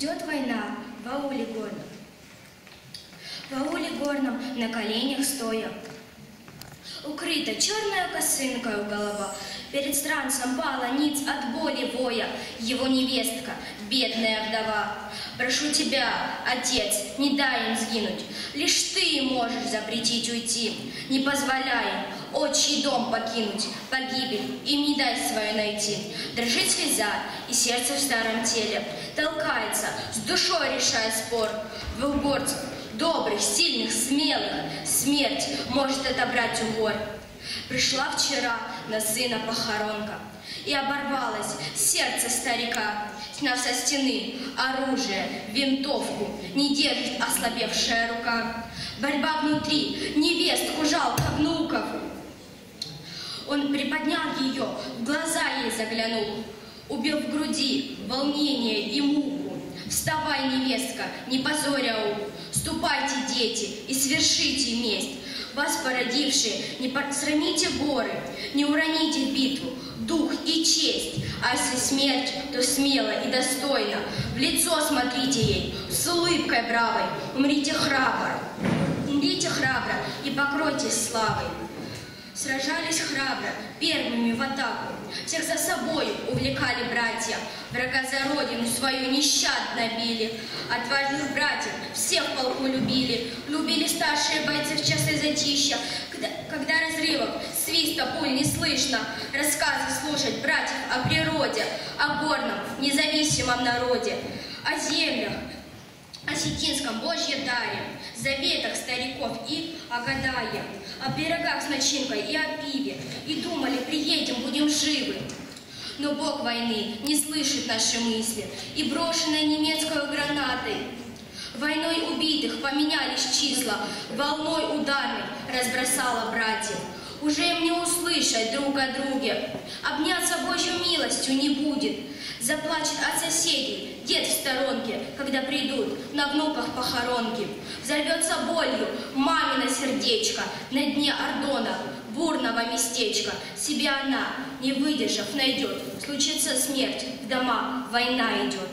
Идет война в ауле горном. В ауле горном на коленях стоя. Укрыта черная косынкою голова. Перед странцем пала ниц от боли воя. Его невестка, бедная вдова. Прошу тебя, отец, не дай им сгинуть. Лишь ты можешь запретить уйти. Не позволяй им отчий дом покинуть. Погибель им не дай свою найти. Дрожит слеза, и сердце в старом теле толкается, с душой решая спор. Двухгорцев, добрых, сильных, смелых, смерть может отобрать у гор. Пришла вчера на сына похоронка, и оборвалось сердце старика. Сняв со стены оружие, винтовку, не держит ослабевшая рука. Борьба внутри, невестку жалко внуков. Он приподнял ее, в глаза ей заглянул, убил в груди волнение и муку. Вставай, невестка, не позоря ум, ступайте, дети, и свершите месть. Вас породившие, не посрамите горы, не уроните в битву дух и честь. А если смерть, то смело и достойно. В лицо смотрите ей, с улыбкой бравой. Умрите храбро и покройтесь славой. Сражались храбро, первыми в атаку. Всех за собой увлекали братья. Врага за родину свою нещадно били. Отважных братьев всех в полку любили. Любили старшие бойцы в часы затища. Когда разрывов, свиста пуль не слышно. Рассказы слушать братьев о природе, о горном, независимом народе, о землях, о осетинском Божьем даре, заветах стариков и о гадае, о пирогах с начинкой и о пиве. И думали, приедем, будем живы. Но Бог войны не слышит наши мысли, и брошенной немецкой гранатой войной убитых поменялись числа, волной ударной разбросала братьев. Уже им не услышать друг о друге, обняться Божью милостью не будет. Заплачет от соседей дед в сторонке, когда придут на внуках похоронки. Взорвется болью мамино сердечко на дне Ордона, бурного местечка. Себя она, не выдержав, найдет. Случится смерть, в дома война идет.